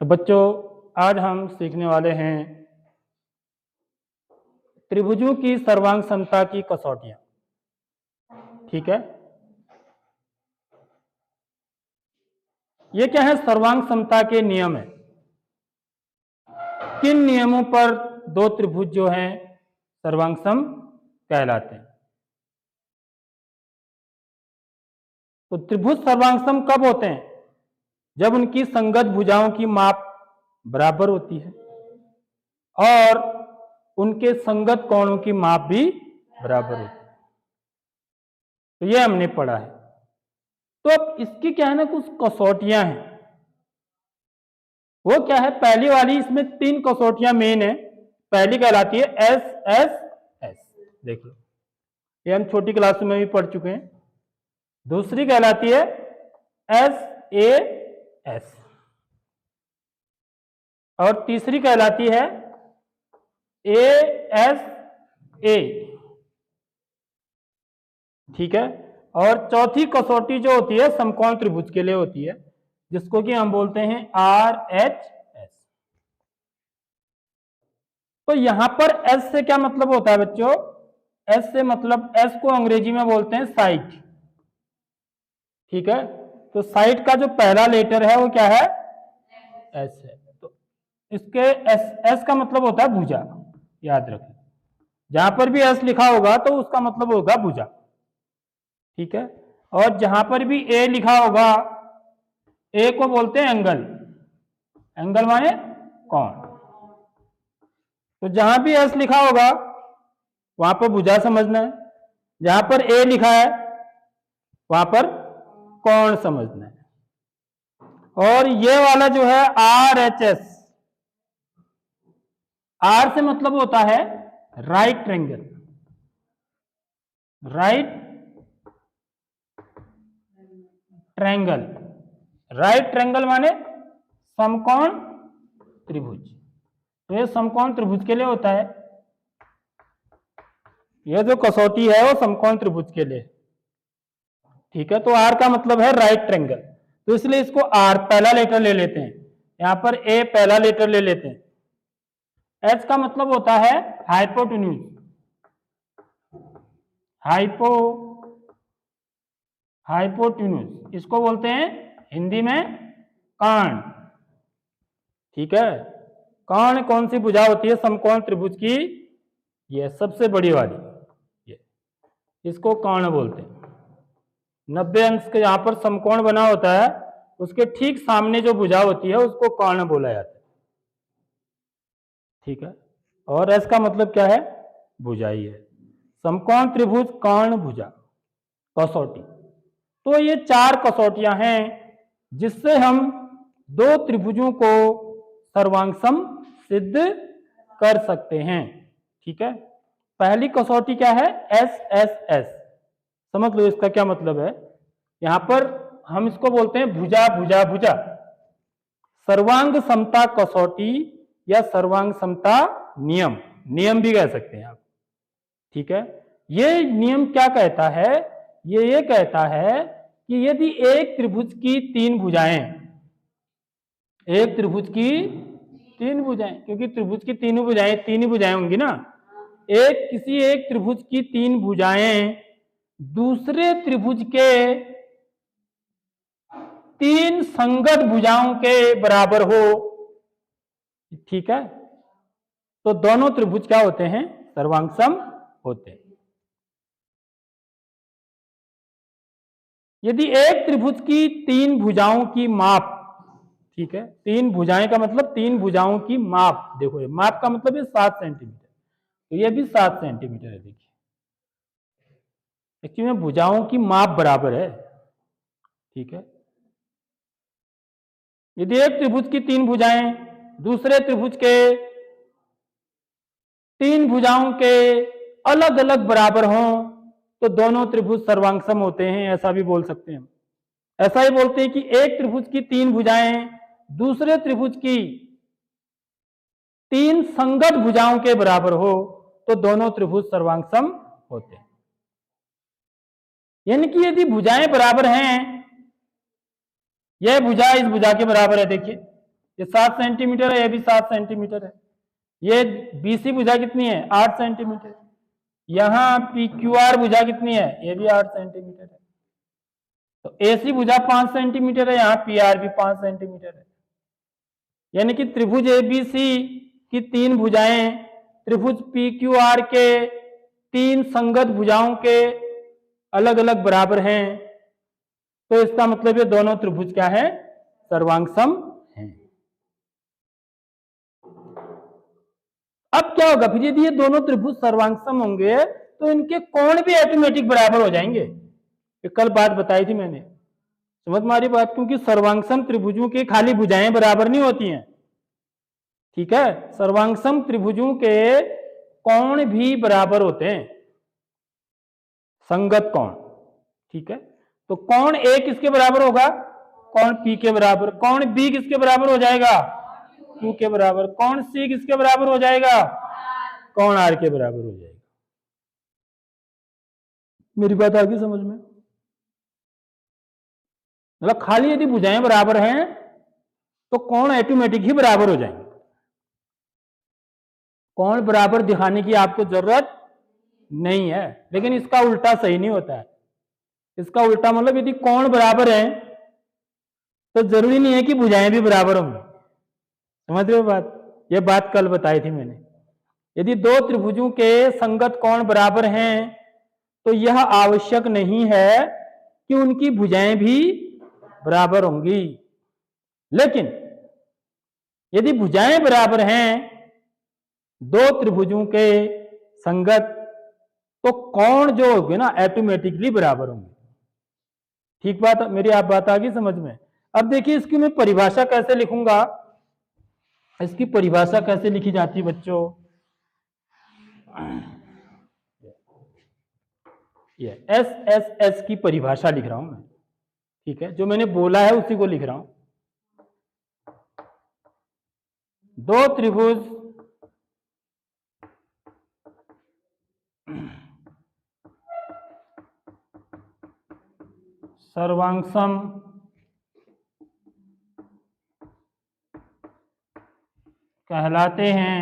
तो बच्चों आज हम सीखने वाले हैं त्रिभुजों की सर्वांग समता की कसौटियां। ठीक है, ये क्या है? सर्वांग समता के नियम है। किन नियमों पर दो त्रिभुज जो हैं सर्वांग सम कहलाते हैं? तो त्रिभुज सर्वांग सम कब होते हैं? जब उनकी संगत भुजाओं की माप बराबर होती है और उनके संगत कोणों की माप भी बराबर होती है। तो ये हमने पढ़ा है। तो अब इसकी क्या है ना, कुछ कसौटियां हैं। वो क्या है? पहली वाली, इसमें 3 कसौटियां मेन है। पहली कहलाती है एस एस एस, देख लो, ये हम छोटी क्लास में भी पढ़ चुके हैं। दूसरी कहलाती है एस ए एस और तीसरी कहलाती है ए एस ए। ठीक है, और चौथी कसौटी जो होती है समकोण त्रिभुज के लिए होती है, जिसको कि हम बोलते हैं आर एच एस। तो यहां पर एस से क्या मतलब होता है बच्चों? एस से मतलब, एस को अंग्रेजी में बोलते हैं साइड। ठीक है, तो साइड का जो पहला लेटर है वो क्या है? एस है। तो इसके एस का मतलब होता है भुजा, याद रखें। जहां पर भी एस लिखा होगा तो उसका मतलब होगा भुजा। ठीक है, और जहां पर भी ए लिखा होगा, ए को बोलते हैं एंगल। एंगल माने कोण। तो जहां भी एस लिखा होगा वहां पर भुजा समझना है, जहां पर ए लिखा है वहां पर कोण समझना है। और ये वाला जो है आर एच एस, आर से मतलब होता है right triangle. Right triangle, right triangle माने समकोण त्रिभुज। तो ये समकोण त्रिभुज के लिए होता है। ये जो कसौटी है वो समकोण त्रिभुज के लिए। ठीक है, तो आर का मतलब है राइट ट्रायंगल, तो इसलिए इसको आर पहला लेटर ले लेते हैं। यहां पर ए पहला लेटर ले लेते हैं। एच का मतलब होता है हाइपोटेन्यूज। हाइपोटेन्यूज इसको बोलते हैं हिंदी में कर्ण। ठीक है, कर्ण कौन सी भुजा होती है समकोण त्रिभुज की? ये सबसे बड़ी वाली, ये, इसको कर्ण बोलते हैं। 90 अंश के यहां पर समकोण बना होता है, उसके ठीक सामने जो भुजा होती है उसको कर्ण बोला जाता है। ठीक है, और एस का मतलब क्या है? भुजा ही है। समकोण त्रिभुज कर्ण भुजा कसौटी। तो ये 4 कसौटियां हैं जिससे हम दो त्रिभुजों को सर्वांगसम सिद्ध कर सकते हैं। ठीक है, पहली कसौटी क्या है? S S S. समझ लो इसका क्या मतलब है। यहां पर हम इसको बोलते हैं भुजा भुजा भुजा, सर्वांग समता कसौटी या सर्वांग समता नियम, नियम भी कह सकते हैं आप। ठीक है, ये नियम क्या कहता है? ये कहता है कि यदि एक त्रिभुज की 3 भुजाएं, एक त्रिभुज की 3 भुजाएं, क्योंकि त्रिभुज की 3 ही भुजाएं होंगी ना, किसी एक त्रिभुज की 3 भुजाएं दूसरे त्रिभुज के 3 संगत भुजाओं के बराबर हो, ठीक है, तो दोनों त्रिभुज क्या होते हैं? सर्वांगसम होते हैं। यदि एक त्रिभुज की 3 भुजाओं की माप, ठीक है, 3 भुजाएं का मतलब 3 भुजाओं की माप, देखो ये माप का मतलब है 7 सेंटीमीटर, तो ये भी 7 सेंटीमीटर है। देखिए एक्चुअली में भुजाओं की माप बराबर है। ठीक है, यदि एक त्रिभुज की 3 भुजाएं दूसरे त्रिभुज के 3 भुजाओं के अलग अलग बराबर हों तो दोनों त्रिभुज सर्वांगसम होते हैं, ऐसा भी बोल सकते हैं। ऐसा ही बोलते हैं कि एक त्रिभुज की 3 भुजाएं दूसरे त्रिभुज की 3 संगत भुजाओं के बराबर हो तो दोनों त्रिभुज सर्वांगसम होते हैं। यानी कि यदि भुजाएं बराबर हैं, यह भुजा इस भुजा के बराबर है, देखिए ये 7 सेंटीमीटर है, ये भी 7 सेंटीमीटर है। ये बीसी भुजा कितनी है? 8 सेंटीमीटर। यहाँ पी क्यू आर भुजा कितनी है? ये भी 8 सेंटीमीटर है। तो एसी भुजा 5 सेंटीमीटर है, यहाँ पी आर भी 5 सेंटीमीटर है। यानी कि त्रिभुज एबीसी की 3 भुजाएं त्रिभुज पी क्यू आर के 3 संगत भुजाओं के अलग अलग बराबर हैं। तो इसका मतलब ये दोनों त्रिभुज क्या है? सर्वांगसम हैं। अब क्या होगा फिर? यदि ये दोनों त्रिभुज सर्वांगसम होंगे तो इनके कोण भी ऑटोमेटिक बराबर हो जाएंगे। ये कल बात बताई थी मैंने, समझ में आ रही बात? क्योंकि सर्वांगसम त्रिभुजों की खाली भुजाएं बराबर नहीं होती हैं, ठीक है? सर्वांगसम त्रिभुजों के कोण भी बराबर होते हैं, संगत कोण, ठीक है? तो कोण ए किसके बराबर होगा? कोण पी के बराबर। कोण बी किसके बराबर हो जाएगा? क्यू के बराबर। कोण सी किसके बराबर हो जाएगा? कोण आर के बराबर हो जाएगा। मेरी बात आ गई समझ में? मतलब खाली यदि भुजाएं बराबर हैं तो कोण ऑटोमेटिक ही बराबर हो जाएंगे। कोण बराबर दिखाने की आपको जरूरत नहीं है, लेकिन इसका उल्टा सही नहीं होता है। इसका उल्टा मतलब यदि कोण बराबर है तो जरूरी नहीं है कि भुजाएं भी बराबर होंगी। समझ रहे हो बात? यह बात कल बताई थी मैंने। यदि दो त्रिभुजों के संगत कोण बराबर हैं तो यह आवश्यक नहीं है कि उनकी भुजाएं भी बराबर होंगी। लेकिन यदि भुजाएं बराबर हैं दो त्रिभुजों के संगत, तो कोण जो होंगे ना ऑटोमेटिकली बराबर होंगे। ठीक बात, मेरी आप बात आ गई समझ में? अब देखिए इसकी मैं परिभाषा कैसे लिखूंगा। इसकी परिभाषा कैसे लिखी जाती है बच्चों? ये एस एस एस की परिभाषा लिख रहा हूं मैं, ठीक है? जो मैंने बोला है उसी को लिख रहा हूं। दो त्रिभुज सर्वांगसम कहलाते हैं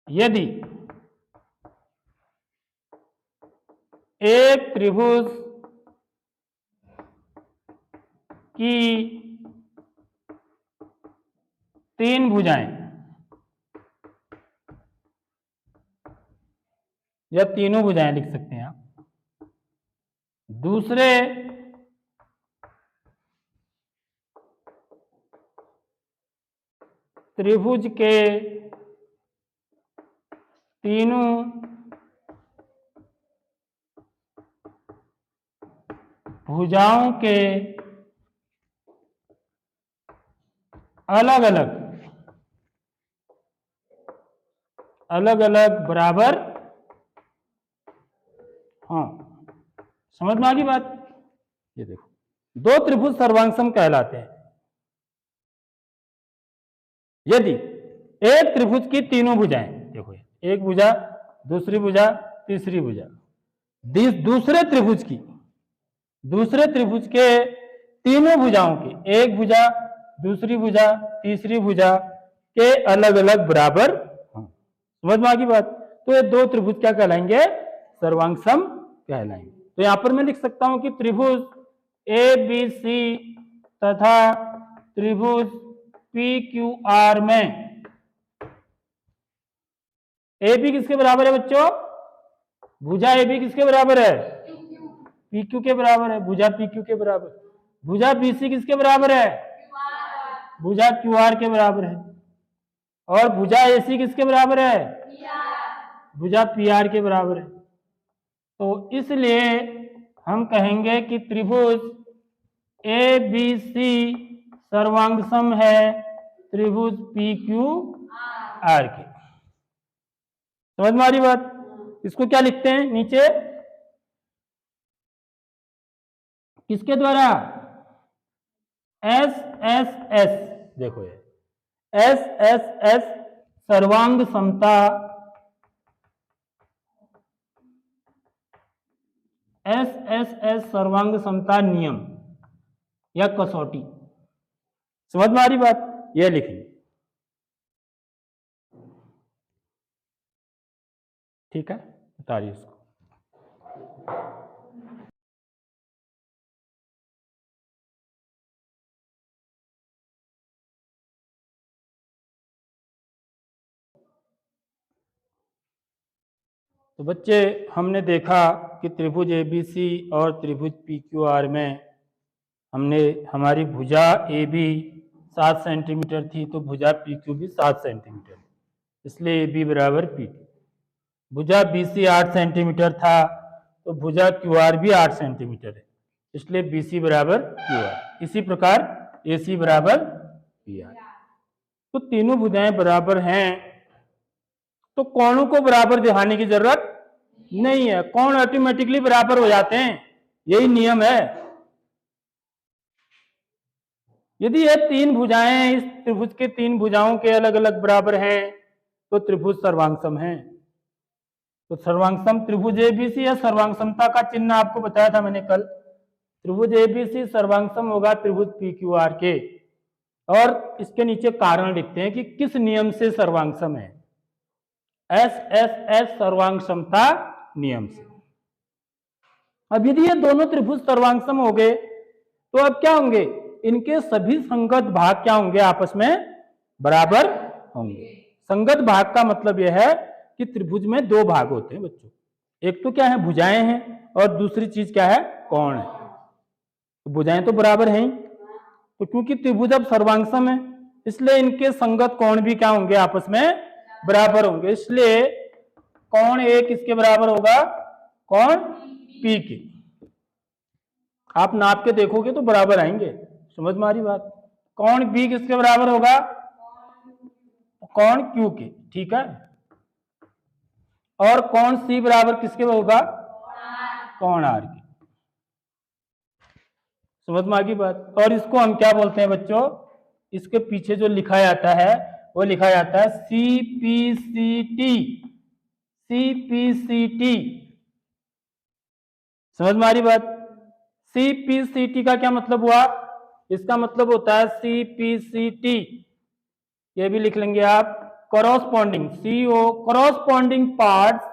यदि एक त्रिभुज की 3 भुजाएं या तीनों भुजाएं लिख सकते हैं आप, दूसरे त्रिभुज के तीनों भुजाओं के अलग अलग बराबर, हाँ समझ में आ गई बात? ये देखो दो त्रिभुज सर्वांगसम कहलाते हैं यदि एक त्रिभुज की तीनों भुजाएं, देखो एक भुजा, दूसरी भुजा, तीसरी भुजा, दूसरे त्रिभुज के तीनों भुजाओं की, एक भुजा, दूसरी भुजा, तीसरी भुजा के अलग अलग बराबर, समझ में आ गई बात? तो ये दो त्रिभुज क्या कहलाएंगे? सर्वांगसम कहलाएंगे। तो यहां पर मैं लिख सकता हूं कि त्रिभुज ए बी सी तथा त्रिभुज पी क्यू आर में ए बी किसके बराबर है बच्चों? भुजा ए बी किसके बराबर है? पी क्यू के बराबर है। भुजा पी क्यू के बराबर। भुजा बी सी किसके बराबर है? भुजा क्यू आर के बराबर है। और भुजा ए सी किसके बराबर है? भुजा पी आर के बराबर है। तो इसलिए हम कहेंगे कि त्रिभुज ए बी सी सर्वांगसम है त्रिभुज पी क्यू आर के। समझ में आ रही बात? इसको क्या लिखते हैं नीचे? किसके द्वारा? एस एस एस, देखो ये एस एस एस सर्वांग समता, एस एस एस सर्वांग समता नियम या कसौटी। समझ में आ रही बात? ये लिखेंगे, ठीक है, उतारिए इसको। तो बच्चे हमने देखा कि त्रिभुज एबीसी और त्रिभुज पीक्यूआर में हमने हमारी भुजा ए बी 7 सेंटीमीटर थी, तो भुजा पीक्यू भी 7 सेंटीमीटर, इसलिए ए बी बराबर पी क्यू। भुजा बी सी 8 सेंटीमीटर था, तो भुजा क्यू आर भी 8 सेंटीमीटर है, इसलिए बी सी बराबर क्यू आर। इसी प्रकार ए सी बराबर पी आर। तो तीनों भुजाएं बराबर हैं, तो कोणों को बराबर दिखाने की जरूरत नहीं है, कोण ऑटोमेटिकली बराबर हो जाते हैं, यही नियम है। यदि ये तीन भुजाएं इस त्रिभुज के तीन भुजाओं के अलग अलग बराबर हैं, तो त्रिभुज सर्वांगसम है। तो सर्वांगसम त्रिभुज एबीसी या सर्वांगसमता का चिन्ह आपको बताया था मैंने कल। त्रिभुज एबीसी सर्वांगसम होगा त्रिभुज पीक्यूआर के, और इसके नीचे कारण लिखते हैं कि किस नियम से सर्वांगसम है। एस सर्वांगसमता नियम से। अब यदि ये दोनों त्रिभुज सर्वांगसम हो गए, तो अब क्या होंगे, इनके सभी संगत भाग क्या होंगे, आपस में बराबर होंगे। संगत भाग का मतलब यह है कि त्रिभुज में दो भाग होते हैं बच्चों, एक तो क्या है भुजाएं हैं, और दूसरी चीज क्या है, कोण है। तो भुजाएं तो बराबर हैं ही, तो क्योंकि त्रिभुज अब सर्वांगसम है, इसलिए इनके संगत कोण भी क्या होंगे, आपस में बराबर होंगे। इसलिए कोण ए किसके बराबर होगा, कोण पी के। आप नाप के देखोगे तो बराबर आएंगे, समझ में आ रही बात? कोण बी किसके बराबर होगा, कोण क्यू के, ठीक है। और कोण सी बराबर किसके होगा, कोण आर के। समझ में आ गई बात? और इसको हम क्या बोलते हैं बच्चों, इसके पीछे जो लिखा जाता है वो लिखा जाता है CPCT। CPCT, समझ में आ रही बात? CPCT का क्या मतलब हुआ, इसका मतलब होता है CPCT, ये भी लिख लेंगे आप, corresponding CO corresponding parts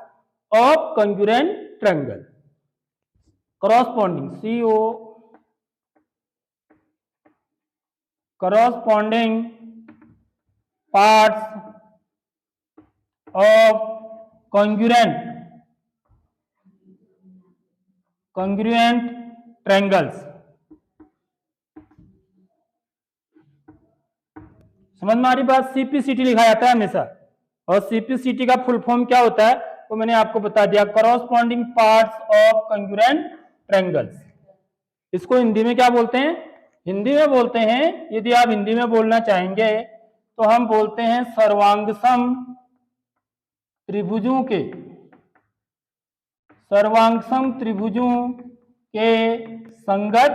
of congruent triangle। corresponding CO corresponding parts of congruent triangles। समझ में आ रही बात? CPCT लिखा जाता है हमेशा, और CPCT का फुल फॉर्म क्या होता है वो मैंने आपको बता दिया, corresponding parts of congruent triangles। इसको हिंदी में क्या बोलते हैं, हिंदी में बोलते हैं, यदि आप हिंदी में बोलना चाहेंगे तो हम बोलते हैं सर्वांगसम त्रिभुजों के, सर्वांगसम त्रिभुजों के संगत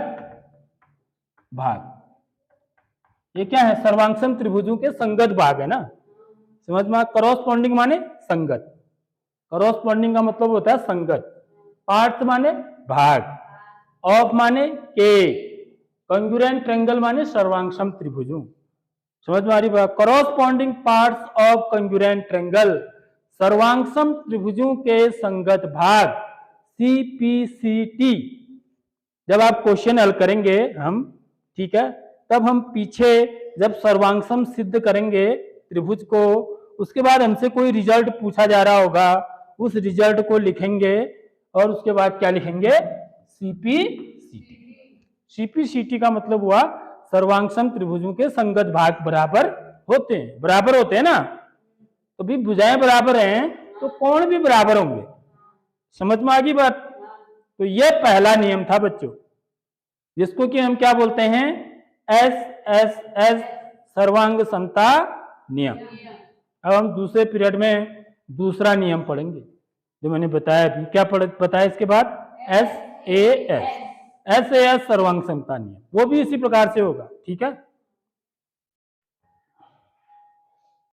भाग। ये क्या है, सर्वांगसम त्रिभुजों के संगत भाग है ना, समझ में? करॉस्पॉन्डिंग माने संगत, करॉस्पॉन्डिंग का मतलब होता है संगत, पार्ट्स माने भाग, ऑफ माने के, कंग्रुएंट ट्रायंगल माने सर्वांगसम त्रिभुजों। समझ में आ रही बात? करॉस्पॉन्डिंग पार्ट्स ऑफ कंग्रुएंट ट्रायंगल, सर्वांगसम त्रिभुजों के संगत भाग, CPCT। जब आप क्वेश्चन हल करेंगे हम, ठीक है, तब हम पीछे जब सर्वांगसम सिद्ध करेंगे त्रिभुज को, उसके बाद हमसे कोई रिजल्ट पूछा जा रहा होगा, उस रिजल्ट को लिखेंगे और उसके बाद क्या लिखेंगे, CPCT। CPCT का मतलब हुआ सर्वांगसम त्रिभुजों के संगत भाग बराबर होते हैं, बराबर होते हैं ना, तो भी भुजाएं बराबर हैं तो कोण भी बराबर होंगे। समझ में आ गई बात? तो यह पहला नियम था बच्चों, जिसको कि हम क्या बोलते हैं, SSS सर्वांग समता नियम। अब हम दूसरे पीरियड में दूसरा नियम पढ़ेंगे जो मैंने बताया अभी। क्या बताया इसके बाद, SAS सर्वांग समता नियम, वो भी इसी प्रकार से होगा, ठीक है।